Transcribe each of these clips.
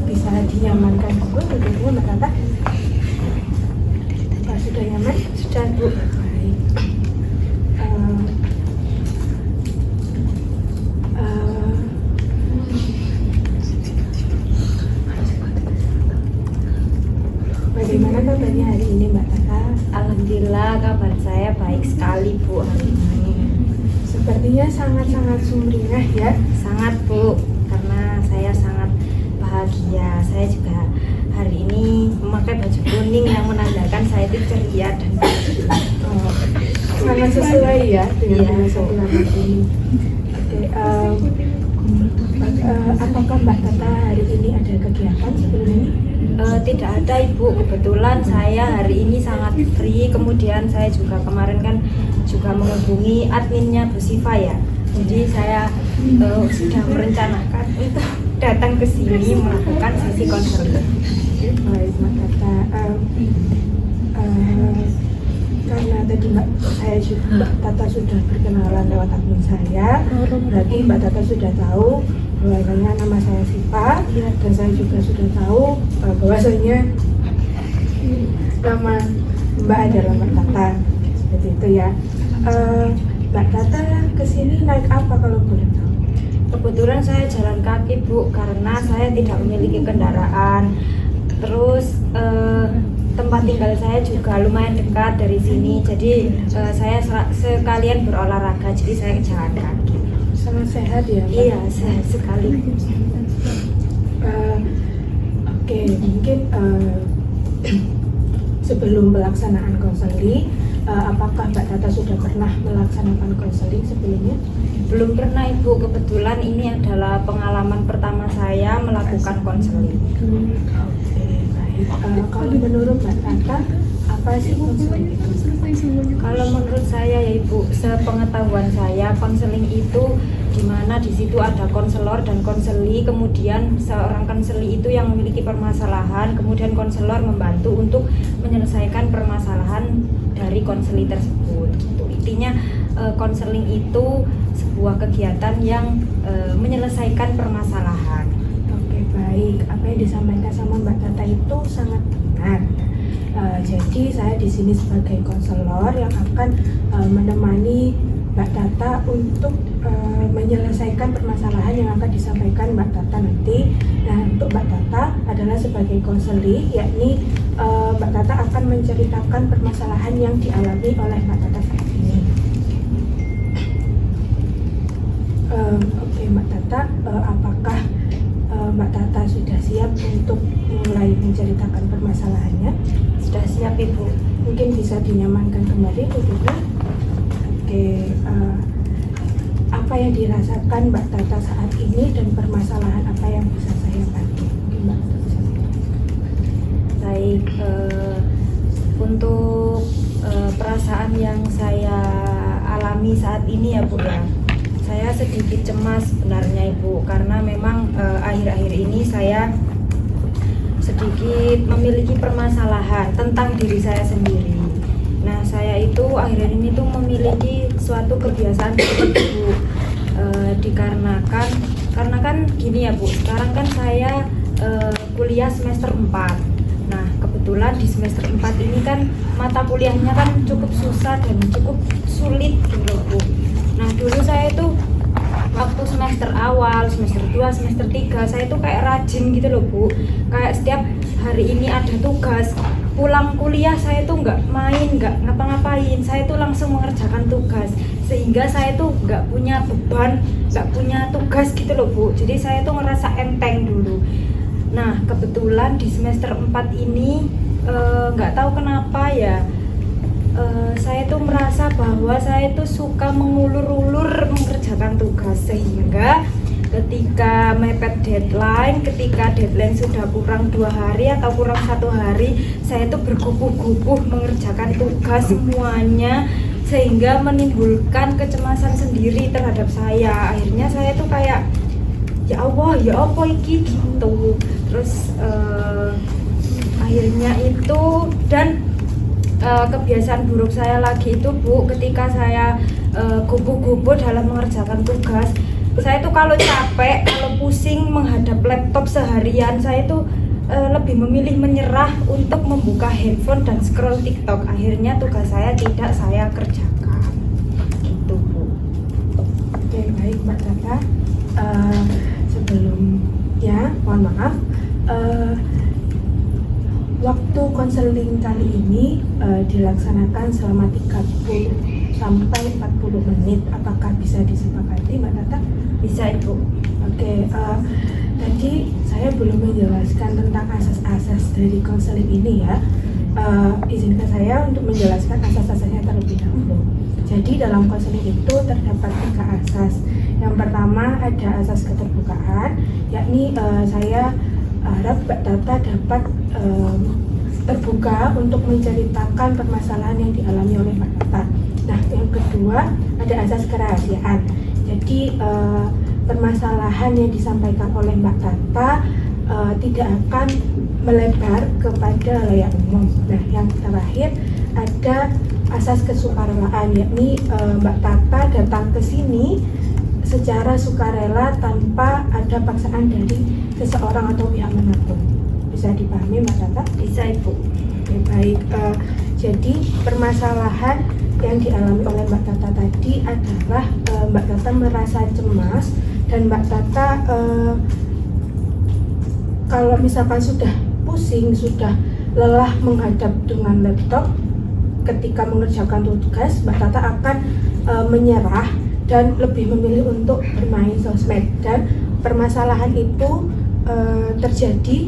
Bisa dinyamankan dulu duduknya Mbak Tata. Sudah nyaman? Sudah Bu. Baik. Bagaimana kabarnya hari ini Mbak Tata? Alhamdulillah kabar saya baik sekali Bu hari ini. Sepertinya sangat-sangat sumringah ya. Sangat Bu, karena saya sangat bahagia. Saya juga hari ini memakai baju kuning yang menandakan saya itu ceria dan sangat sesuai ya dengan Iya, satu nama ini. Oke, apakah Mbak Tata hari ini ada kegiatan sebelum ini? Tidak ada Ibu, kebetulan saya hari ini sangat free. Kemudian saya juga kemarin kan juga menghubungi adminnya Bu Siva ya. Jadi saya sudah merencanakan untuk datang ke sini melakukan sesi konseling. Baik Mbak Tata, karena tadi Mbak Tata sudah berkenalan lewat admin saya, berarti Mbak Tata sudah tahu bahwasanya nama saya Siva, dan saya juga sudah tahu bahwasanya nama Mbak adalah Mbak Tata, seperti itu ya. Mbak Tata kesini naik apa kalau boleh tahu? Kebetulan saya jalan kaki Bu, karena saya tidak memiliki kendaraan. Terus tempat tinggal saya juga lumayan dekat dari sini, jadi saya sekalian berolahraga, jadi saya jalan kaki. Sangat sehat ya Mbak? Iya, sehat sekali. Oke, mungkin sebelum pelaksanaan konseling, apakah Mbak Tata sudah pernah melaksanakan konseling sebelumnya? Belum pernah Ibu, kebetulan ini adalah pengalaman pertama saya melakukan konseling. Oke, baik. Kalau menurut Mbak Tata, apa sih konseling itu? Kalau menurut saya ya Ibu, sepengetahuan saya konseling itu dimana di situ ada konselor dan konseli, kemudian seorang konseli itu yang memiliki permasalahan, kemudian konselor membantu untuk menyelesaikan permasalahan dari konseli tersebut. Gitu. Intinya konseling itu sebuah kegiatan yang menyelesaikan permasalahan. Oke, baik. Apa yang disampaikan sama Mbak Tata itu sangat benar. Jadi saya di sini sebagai konselor yang akan menemani Mbak Tata untuk menyelesaikan permasalahan yang akan disampaikan Mbak Tata nanti. Nah, untuk Mbak Tata adalah sebagai konseli, yakni Mbak Tata akan menceritakan permasalahan yang dialami oleh Mbak Tata saat ini. Oke, Mbak Tata, apakah Mbak Tata sudah siap untuk mulai menceritakan permasalahannya? Sudah siap Ibu. Mungkin bisa dinyamankan kembali duduknya. Oke, apa yang dirasakan Mbak Tata saat ini dan permasalahan apa yang bisa saya bantu? Mungkin Mbak Tata bisa Baik, untuk perasaan yang saya alami saat ini ya Bu ya, saya sedikit cemas sebenarnya Ibu, karena memang akhir-akhir ini saya sedikit memiliki permasalahan tentang diri saya sendiri. Nah, saya itu akhir-akhir ini tuh memiliki suatu kebiasaan seperti itu, dikarenakan karena kan gini ya Bu, sekarang kan saya kuliah semester 4. Nah, kebetulan di semester 4 ini kan mata kuliahnya kan cukup susah dan cukup sulit gitu Bu. Nah, dulu saya itu waktu semester awal, semester 2, semester 3 saya itu kayak rajin gitu loh Bu. Kayak setiap hari ini ada tugas, pulang kuliah saya tuh nggak main, nggak ngapa-ngapain, saya tuh langsung mengerjakan tugas, sehingga saya tuh nggak punya beban, nggak punya tugas gitu loh Bu. Jadi saya tuh ngerasa enteng dulu. Nah, kebetulan di semester 4 ini nggak tahu kenapa ya, saya tuh merasa bahwa saya tuh suka mengulur-ulur mengerjakan tugas, sehingga ketika mepet deadline, ketika deadline sudah kurang 2 hari atau kurang 1 hari, saya tuh bergubuh-gubuh mengerjakan tugas semuanya, sehingga menimbulkan kecemasan sendiri terhadap saya. Akhirnya saya tuh kayak, ya Allah, ya apa iki gitu. Terus akhirnya itu, dan kebiasaan buruk saya lagi itu Bu, ketika saya gubuh-gubuh dalam mengerjakan tugas, Saya tuh kalau capek, kalau pusing menghadap laptop seharian, saya tuh lebih memilih menyerah untuk membuka handphone dan scroll TikTok. Akhirnya tugas saya tidak saya kerjakan. Gitu, Bu. Oke, baik Mbak Tata. Sebelumnya, mohon maaf. Waktu konseling kali ini dilaksanakan selama 30 sampai 40 menit. Apakah bisa disepakati Mbak Tata? Bisa, Ibu. Oke, tadi saya belum menjelaskan tentang asas-asas dari konseling ini ya. Izinkan saya untuk menjelaskan asas-asasnya terlebih dahulu. Jadi dalam konseling itu terdapat 3 asas. Yang pertama ada asas keterbukaan, yakni saya harap Mbak Tata dapat terbuka untuk menceritakan permasalahan yang dialami oleh Mbak Tata. Nah, yang kedua ada asas kerahasiaan. Jadi permasalahan yang disampaikan oleh Mbak Tata tidak akan melebar kepada halayak umum. Nah, yang terakhir ada asas kesukarelaan, yakni Mbak Tata datang ke sini secara sukarela tanpa ada paksaan dari seseorang atau pihak manapun. Bisa dipahami Mbak Tata? Bisa, Ibu. Oke, baik. Jadi permasalahan yang dialami oleh Mbak Tata tadi adalah Mbak Tata merasa cemas dan Mbak Tata kalau misalkan sudah pusing, sudah lelah menghadap dengan laptop ketika mengerjakan tugas, Mbak Tata akan menyerah dan lebih memilih untuk bermain sosmed. Dan permasalahan itu terjadi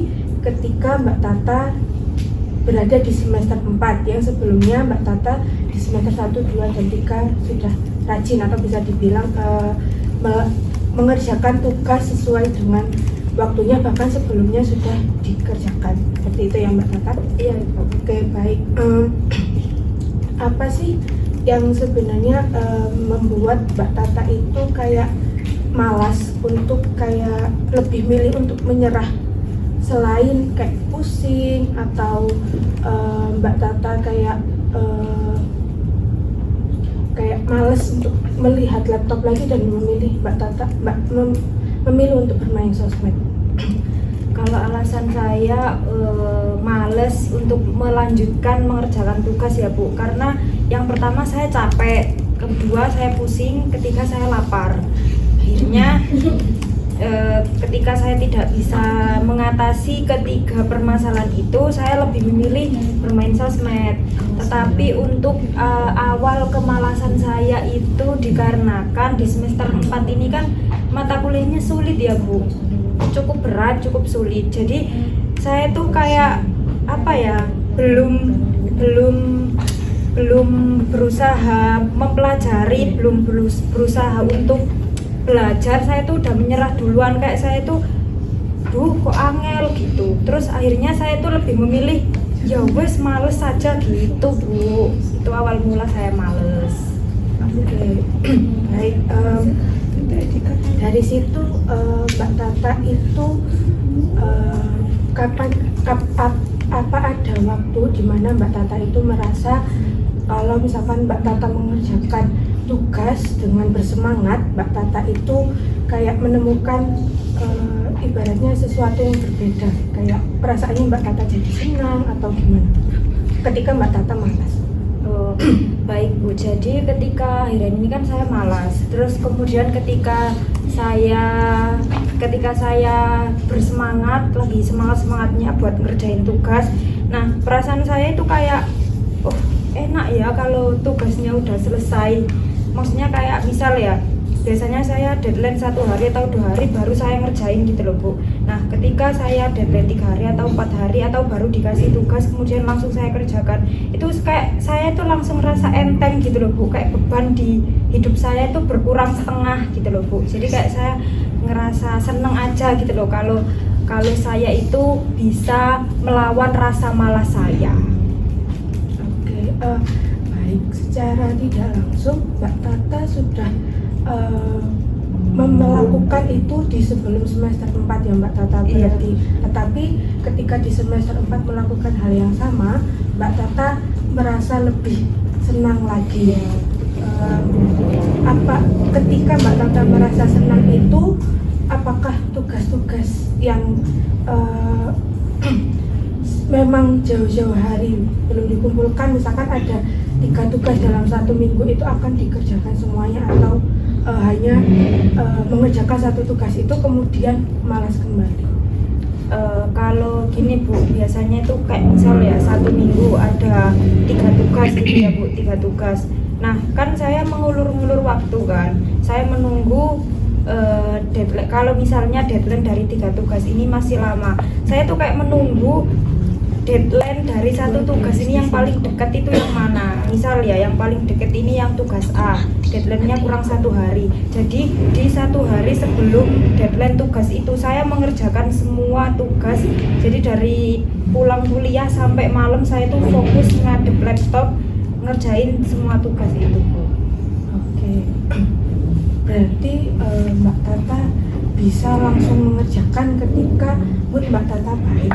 ketika Mbak Tata berada di semester 4, yang sebelumnya Mbak Tata di semester 1, 2, dan 3 sudah rajin atau bisa dibilang mengerjakan tugas sesuai dengan waktunya, bahkan sebelumnya sudah dikerjakan. Seperti itu ya Mbak Tata? Iya, Ibu. Oke, baik. Apa sih yang sebenarnya membuat Mbak Tata itu kayak malas untuk kayak lebih milih untuk menyerah, selain kayak pusing atau Mbak Tata kayak malas untuk melihat laptop lagi dan memilih memilih untuk bermain sosmed? Kalau alasan saya males untuk melanjutkan mengerjakan tugas ya, Bu, karena yang pertama saya capek, kedua saya pusing, ketiga saya lapar. Akhirnya ketika saya tidak bisa mengatasi ketiga permasalahan itu, saya lebih memilih bermain sosmed. Tetapi untuk awal kemalasan saya itu dikarenakan di semester 4 ini kan mata kuliahnya sulit ya, Bu. Cukup berat, cukup sulit. Jadi saya tuh kayak apa ya, belum berusaha mempelajari, belum berusaha untuk belajar. Saya tuh udah menyerah duluan, kayak saya tuh kok angel gitu. Terus akhirnya saya tuh lebih memilih ya wes males saja gitu, Bu. Itu awal mula saya males. Oke, baik. Dari situ Mbak Tata itu apa ada waktu di mana Mbak Tata itu merasa kalau misalkan Mbak Tata mengerjakan tugas dengan bersemangat, Mbak Tata itu kayak menemukan ibaratnya sesuatu yang berbeda, kayak perasaannya Mbak Tata jadi senang atau gimana ketika Mbak Tata malas? Oh, baik, Bu. Jadi ketika akhirnya ini kan saya malas. Terus kemudian ketika saya bersemangat, lagi semangatnya buat ngerjain tugas. Nah, perasaan saya itu kayak enak ya kalau tugasnya udah selesai. Maksudnya kayak misal ya, biasanya saya deadline 1 hari atau 2 hari baru saya ngerjain gitu loh, Bu. Nah, ketika saya deadline 3 hari atau 4 hari atau baru dikasih tugas kemudian langsung saya kerjakan, itu kayak saya tuh langsung rasa enteng gitu loh, Bu. Kayak beban di hidup saya itu berkurang setengah gitu loh, Bu. Jadi kayak saya ngerasa seneng aja gitu loh kalau saya itu bisa melawan rasa malas saya. Oke, baik. Secara tidak langsung Mbak Tata sudah melakukan itu di sebelum semester 4 ya Mbak Tata berarti. Iya. Tetapi ketika di semester 4 melakukan hal yang sama, Mbak Tata merasa lebih senang lagi. apa ketika Mbak Tata merasa senang itu, apakah tugas-tugas yang memang jauh-jauh hari belum dikumpulkan, misalkan ada 3 tugas dalam 1 minggu itu akan dikerjakan semuanya, atau hanya mengerjakan 1 tugas itu kemudian malas kembali? Kalau gini Bu, biasanya itu kayak misal ya 1 minggu ada 3 tugas gitu ya Bu, 3 tugas. Nah kan saya mengulur-ngulur waktu kan, saya menunggu deadline. Kalau misalnya deadline dari 3 tugas ini masih lama, saya tuh kayak menunggu deadline dari 1 tugas ini yang paling dekat itu yang mana. Misal ya yang paling dekat ini yang tugas A, deadline-nya kurang 1 hari. Jadi di 1 hari sebelum deadline tugas itu saya mengerjakan semua tugas. Jadi dari pulang kuliah sampai malam saya tuh fokus ngadep laptop ngerjain semua tugas itu. Oke. Berarti Mbak Tata bisa langsung mengerjakan ketika mood Mbak Tata baik.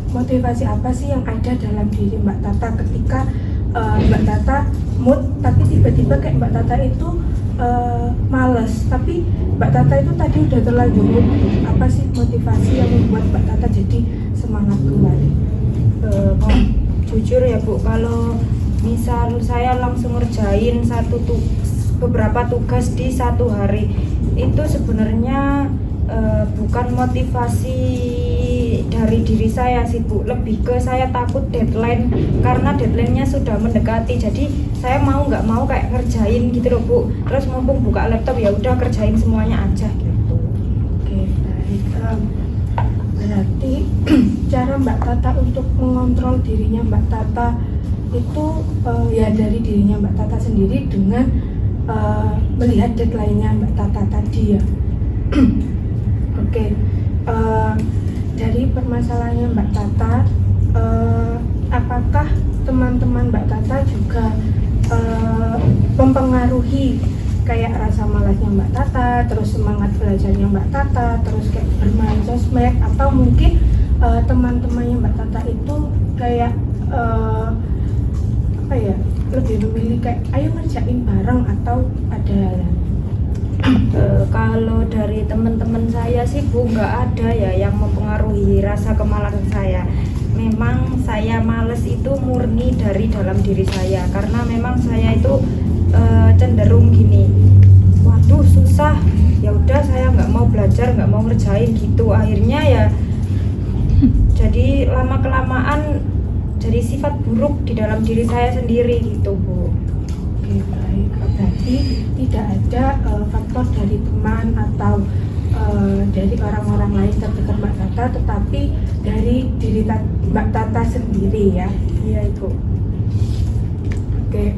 Motivasi apa sih yang ada dalam diri Mbak Tata ketika Mbak Tata mood tapi tiba-tiba kayak Mbak Tata itu males, tapi Mbak Tata itu tadi udah terlanjur mood. Apa sih motivasi yang membuat Mbak Tata jadi semangat kembali? Jujur ya Bu, kalau misal saya langsung ngerjain beberapa tugas di 1 hari, itu sebenarnya bukan motivasi dari diri saya sih Bu, lebih ke saya takut deadline, karena deadline-nya sudah mendekati. Jadi saya mau nggak mau kayak ngerjain gitu loh Bu, terus mumpung buka laptop ya udah kerjain semuanya aja gitu. Oke, baik. Berarti cara Mbak Tata untuk mengontrol dirinya Mbak Tata itu ya dari dirinya Mbak Tata sendiri dengan melihat deadline-nya Mbak Tata tadi ya. Oke, dari permasalahannya Mbak Tata, apakah teman-teman Mbak Tata juga mempengaruhi kayak rasa malasnya Mbak Tata, terus semangat belajarnya Mbak Tata, terus kayak bermain sosmed, atau mungkin teman-temannya Mbak Tata itu kayak apa ya, lebih memilih kayak ayo ngerjain bareng atau ada hal lain? Kalau dari teman-teman saya sih Bu, nggak ada ya yang mempengaruhi rasa kemalasan saya. Memang saya males itu murni dari dalam diri saya, karena memang saya itu cenderung gini, waduh susah, ya udah saya nggak mau belajar, nggak mau ngerjain gitu. Akhirnya ya jadi lama kelamaan jadi sifat buruk di dalam diri saya sendiri gitu Bu. Oke, baik. Berarti tidak ada faktor dari teman atau dari orang-orang lain terdekat Mbak Tata, tetapi dari diri Mbak Tata sendiri ya. Iya Ibu. Oke,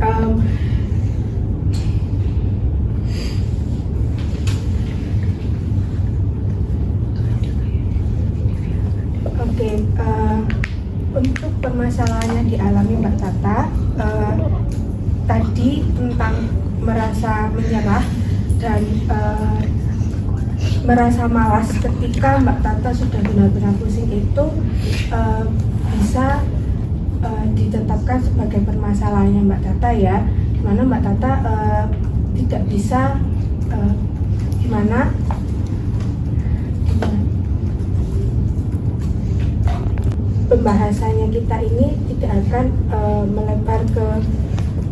untuk permasalahan yang dialami Mbak Tata tadi tentang merasa menyerah dan merasa malas ketika Mbak Tata sudah benar-benar pusing itu bisa ditetapkan sebagai permasalahannya Mbak Tata ya, dimana Mbak Tata tidak bisa gimana pembahasannya kita ini tidak akan melebar ke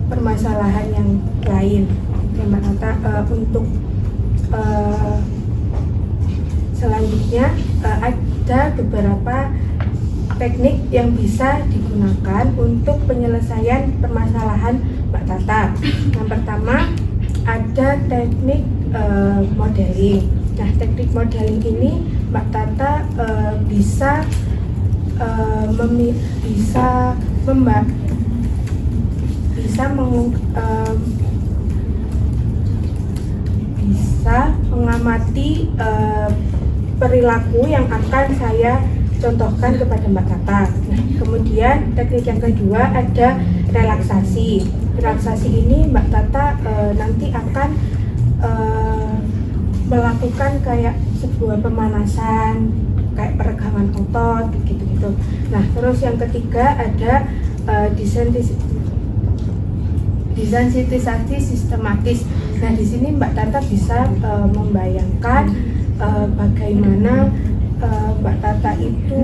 permasalahan yang lain. Mbak Tata untuk selanjutnya ada beberapa teknik yang bisa digunakan untuk penyelesaian permasalahan Mbak Tata. Yang pertama ada teknik modeling. Nah, teknik modeling ini Mbak Tata bisa mengamati perilaku yang akan saya contohkan kepada Mbak Tata. Nah, kemudian teknik yang kedua ada relaksasi. Relaksasi ini Mbak Tata nanti akan melakukan kayak sebuah pemanasan, kayak peregangan otot gitu-gitu. desensitisasi sistematis. Nah, di sini Mbak Tata bisa membayangkan bagaimana Mbak Tata itu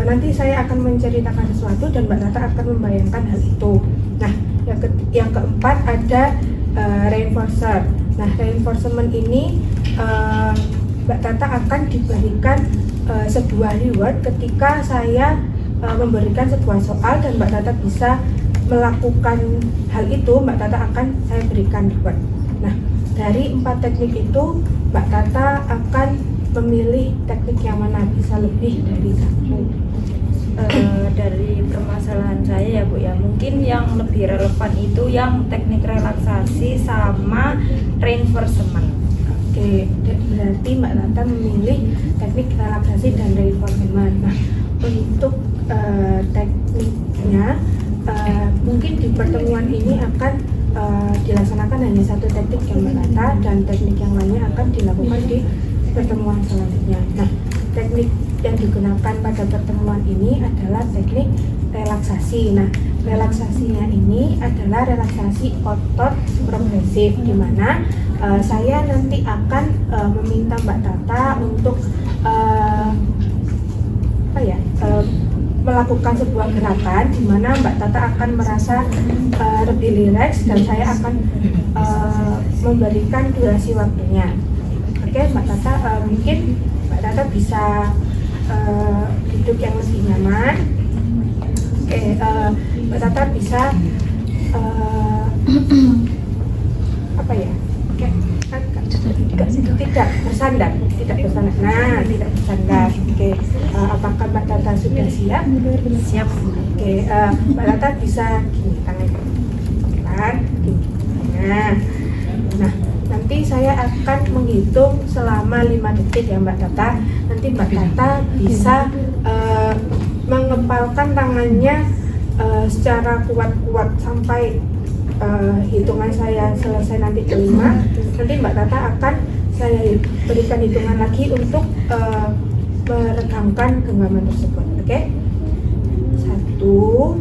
nanti saya akan menceritakan sesuatu dan Mbak Tata akan membayangkan hal itu. Nah, yang keempat ada reinforcer. Nah, reinforcement ini Mbak Tata akan diberikan sebuah reward ketika saya memberikan sebuah soal dan Mbak Tata bisa melakukan hal itu, Mbak Tata akan saya berikan reward. Nah, dari 4 teknik itu Mbak Tata akan memilih teknik yang mana, bisa lebih dari satu. Dari permasalahan saya ya Bu ya, mungkin yang lebih relevan itu yang teknik relaksasi sama reinforcement. Oke, berarti Mbak Tata memilih teknik relaksasi dan reinforcement. Nah, untuk tekniknya mungkin di pertemuan ini akan dilaksanakan hanya satu teknik yang Mbak Tata dan teknik yang lainnya akan dilakukan di pertemuan selanjutnya. Nah, teknik yang digunakan pada pertemuan ini adalah teknik relaksasi. Nah, relaksasinya ini adalah relaksasi otot progresif, di mana saya nanti akan meminta Mbak Tata untuk melakukan sebuah gerakan di mana Mbak Tata akan merasa lebih rileks dan saya akan memberikan durasi waktunya. Oke, Mbak Tata, mungkin Mbak Tata bisa duduk yang lebih nyaman. Oke, Mbak Tata bisa tidak bersandar. Nah, tidak bersandar. Oke, apakah Mbak Tata sudah siap? Siap. Oke, Mbak Tata bisa gini tangan, gini. Nah, nanti saya akan menghitung selama 5 detik ya Mbak Tata. Nanti Mbak Tata bisa mengepalkan tangannya secara kuat-kuat sampai hitungan saya selesai nanti kelima. Nanti Mbak Tata akan saya berikan hitungan lagi untuk meregangkan genggaman tersebut. Oke? 1, 2,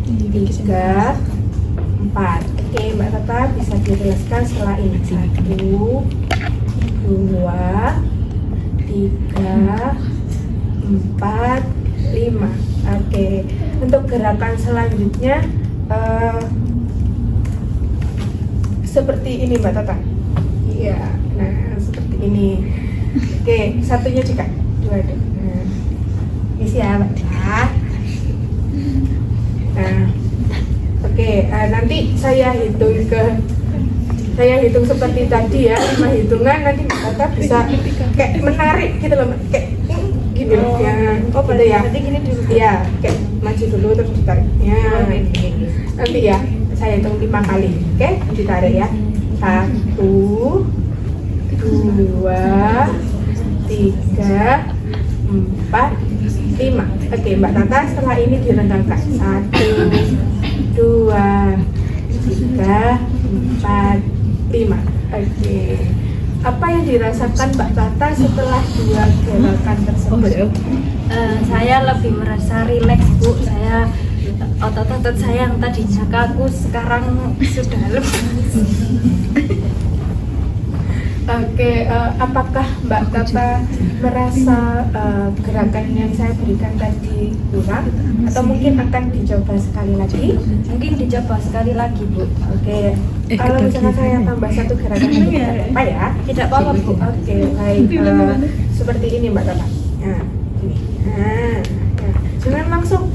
3, 4. Oke, Mbak Tata bisa dijelaskan setelah ini. 1, 2, 3, 4, 5. Oke, untuk gerakan selanjutnya seperti ini Mbak Tata. Iya, nah seperti ini. Oke, satunya juga. 2 deh. Nah, ini ya Mbak Tata. Nah, oke, nanti saya hitung seperti tadi ya, 5 hitungan. Nanti Mbak Tata bisa kayak menarik gitu loh, kayak gini loh ya. Oh gitu ya. Nanti gini dulu. Iya, kayak maju dulu terus ditarik. Ya, nanti ya. Saya hitung 5 kali, oke? Ditarik ya. 1, 2, 3, 4, 5. Oke, Mbak Tata setelah ini direndangkan. 1, 2, 3, 4, 5. Oke. Apa yang dirasakan Mbak Tata setelah 2 gerakan tersebut? Saya lebih merasa rileks Bu. Saya otot-otot saya yang tadinya kaku sekarang sudah lemas. Oke, apakah Mbak Tata merasa gerakan yang saya berikan tadi kurang atau mungkin akan dicoba sekali lagi? Mungkin dicoba sekali lagi Bu. Oke, kalau misalnya saya tambah 1 gerakan lagi, tidak apa ya? Tidak apa-apa Bu. Oke, baik. Seperti ini Mbak Tata. Nah, ini. Nah, ya. Jangan langsung.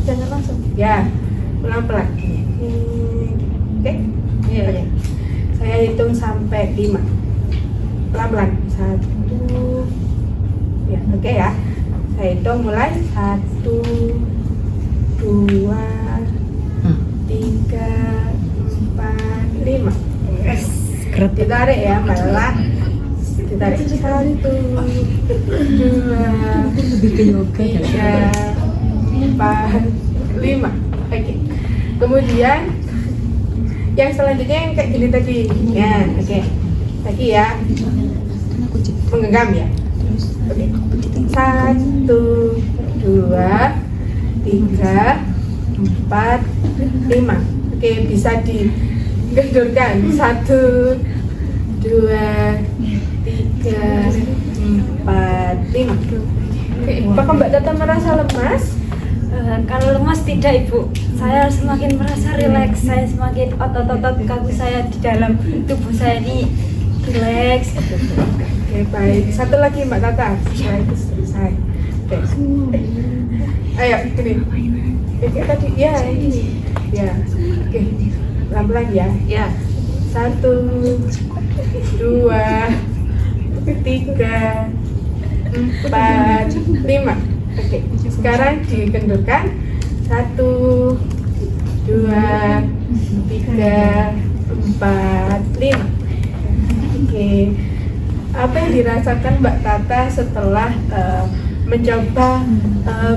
Ya, pelan-pelan. Oke? Iya. Oke. Saya hitung sampai 5. Pelan-pelan. 1. Ya, oke ya. Saya hitung mulai 1, 2, 3, 4, 5. Ditarik ya, Mbak Lala. Ditarik 1, 2, 3, 4, 5. Oke. Kemudian yang selanjutnya yang kayak gini tadi. Ya, oke. Lagi ya. Menggenggam ya. Oke. 1, 2, 3, 4, 5. Oke, bisa digendurkan. 1, 2, 3, 4, 5. Oke, apakah Mbak Tata merasa lemas? Kalau lemas tidak Ibu, saya semakin merasa rileks, saya semakin otot-otot kaku saya di dalam tubuh saya ini rileks. Oke, baik. Satu lagi Mbak Tata, setelah itu selesai. Oke. Ayo, gini. Oke, tadi, ya ini. Ya, oke. Pelan-pelan ya. Ya. 1, 2, 3, 4, 5. Oke, sekarang dikendurkan. 1, 2, 3, 4, 5. Oke, apa yang dirasakan Mbak Tata setelah mencoba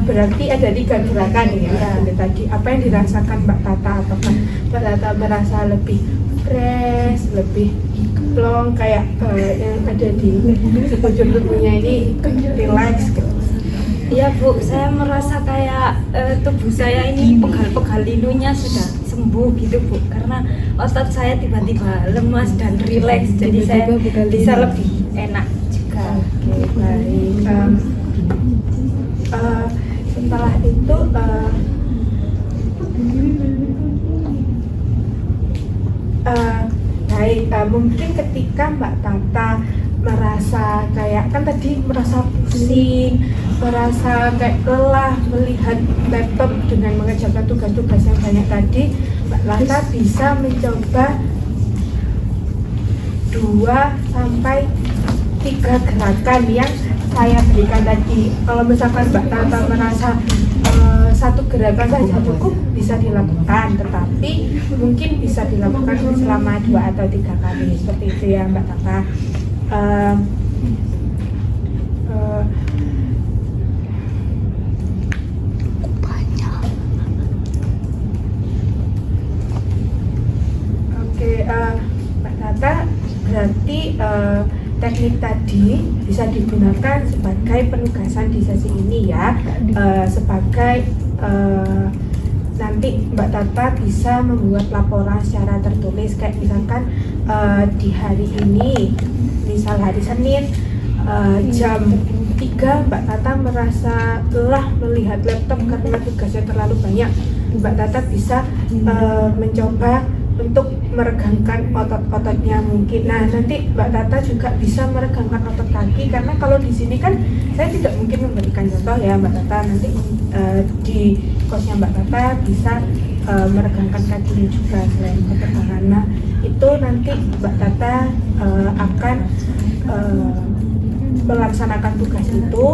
berarti ada 3 gerakan ya tadi. Apa yang dirasakan Mbak Tata? Apakah Mbak Tata merasa lebih fresh, lebih plong kayak yang ada di sekujur tubuhnya ini relax gitu? Iya Bu, saya merasa kayak tubuh saya ini pegal-pegal linunya sudah sembuh gitu Bu, karena otot saya tiba-tiba lemas dan rileks, jadi saya bisa lebih enak juga. Oke, baik. Setelah itu baik, mungkin ketika Mbak Tata merasa kayak kan tadi merasa pusing, merasa kayak lelah melihat laptop dengan mengerjakan tugas-tugas yang banyak tadi, Mbak Tata bisa mencoba 2 sampai 3 gerakan yang saya berikan tadi. Kalau misalkan Mbak Tata merasa satu gerakan saja cukup, bisa dilakukan, tetapi mungkin bisa dilakukan selama 2 atau 3 kali seperti itu ya Mbak Tata. Oke, Mbak Tata, berarti teknik tadi bisa digunakan sebagai penugasan di sesi ini ya, sebagai nanti Mbak Tata bisa membuat laporan secara tertulis, kayak misalkan di hari ini, misal hari Senin jam 3 Mbak Tata merasa lelah melihat laptop karena tugasnya terlalu banyak. Mbak Tata bisa mencoba untuk meregangkan otot-ototnya mungkin. Nah, nanti Mbak Tata juga bisa meregangkan otot kaki, karena kalau di sini kan saya tidak mungkin memberikan contoh ya Mbak Tata. Nanti di kosnya Mbak Tata bisa meregangkan kakinya juga selain otot tangan. Nah, itu nanti Mbak Tata akan melaksanakan tugas itu.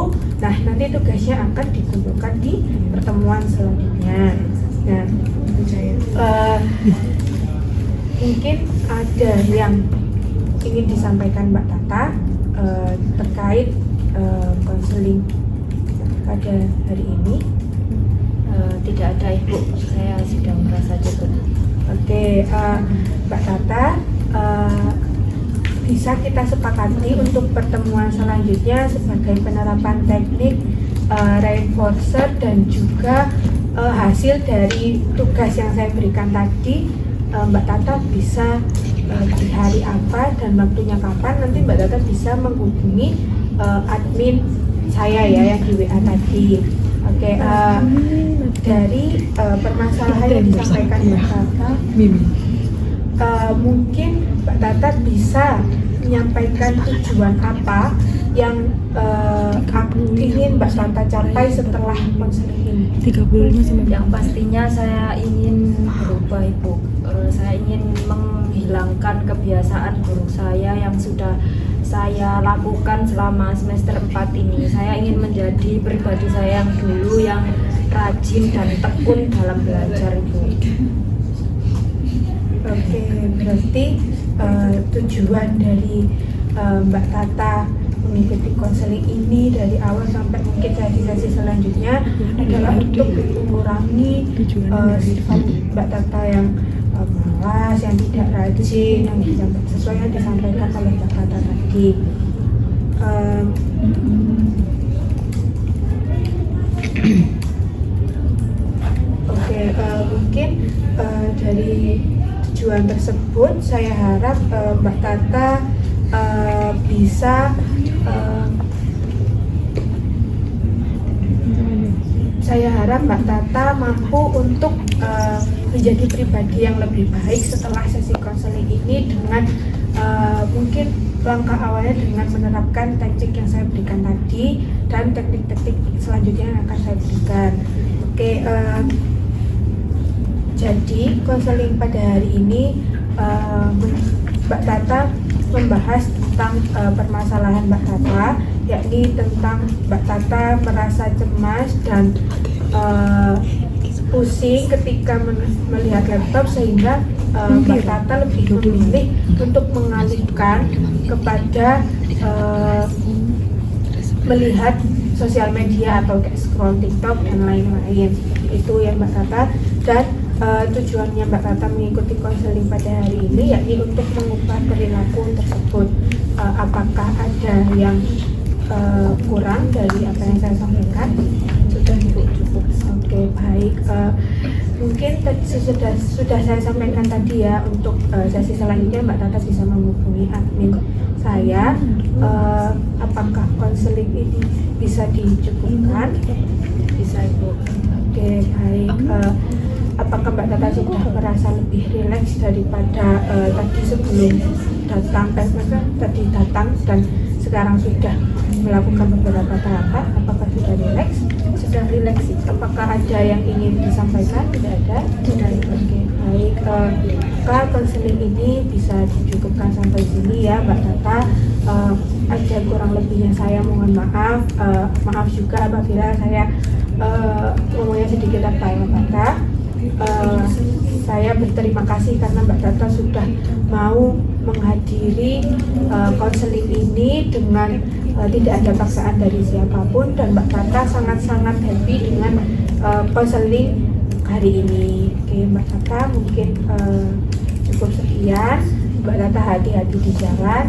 Nah, nanti tugasnya akan dikumpulkan di pertemuan selanjutnya. Nah, mungkin ada yang ingin disampaikan Mbak Tata terkait konseling pada hari ini. Tidak ada Ibu, saya sudah merasa cukup. Oke, Mbak Tata, bisa kita sepakati untuk pertemuan selanjutnya sebagai penerapan teknik reinforcer dan juga hasil dari tugas yang saya berikan tadi. Mbak Tata bisa di hari apa dan waktunya kapan, nanti Mbak Tata bisa menghubungi admin saya ya yang di WA tadi. Oke, dari permasalahan yang disampaikan Mbak Tata, mungkin Mbak Tata bisa menyampaikan tujuan apa yang ingin Mbak Tata capai setelah konseling ini. 35 yang pastinya saya ingin berubah Ibu. Saya ingin menghilangkan kebiasaan buruk saya yang sudah saya lakukan selama semester 4 ini. Saya ingin menjadi pribadi saya yang dulu, yang rajin dan tekun dalam belajar Ibu. Oke, berarti tujuan dari Mbak Tata mengikuti konseling ini dari awal sampai mungkin di sesi selanjutnya adalah untuk mengurangi sifat Mbak Tata yang malas, yang tidak rajin, yang tidak sesuai yang disampaikan oleh Mbak Tata tadi. Oke, tersebut saya harap Mbak Tata bisa Mbak Tata mampu untuk menjadi pribadi yang lebih baik setelah sesi konseling ini dengan mungkin langkah awalnya dengan menerapkan teknik yang saya berikan tadi dan teknik-teknik selanjutnya yang akan saya berikan. Oke, jadi konseling pada hari ini Mbak Tata membahas tentang permasalahan Mbak Tata, yakni tentang Mbak Tata merasa cemas dan pusing ketika melihat laptop, sehingga Mbak Tata lebih memilih untuk mengalihkan kepada melihat sosial media atau kayak scroll TikTok dan lain-lain. Itu ya Mbak Tata, dan tujuannya Mbak Tata mengikuti konseling pada hari ini yakni untuk mengubah perilaku tersebut. Apakah ada yang kurang dari apa yang saya sampaikan? Sudah cukup. Oke, baik. Mungkin sudah saya sampaikan tadi ya, untuk sesi selanjutnya Mbak Tata bisa menghubungi admin saya. Apakah konseling ini bisa dicukupkan? Bisa Ibu. Oke, baik. Apakah Mbak Tata sudah merasa lebih rileks daripada tadi sebelum datang? Tadi datang dan sekarang sudah melakukan beberapa tahapan. Apakah sudah rileks? Sudah rileks. Apakah ada yang ingin disampaikan? Tidak ada. Tidak. Oke, baik. Maka konseling ini bisa dicukupkan sampai sini ya Mbak Tata. Ada kurang lebihnya saya mohon maaf. Maaf juga apabila saya ngomongnya sedikit apa ya Mbak Tata. Saya berterima kasih karena Mbak Tata sudah mau menghadiri konseling ini dengan tidak ada paksaan dari siapapun, dan Mbak Tata sangat-sangat happy dengan konseling hari ini. Oke Mbak Tata, mungkin cukup sekian. Mbak Tata hati-hati di jalan.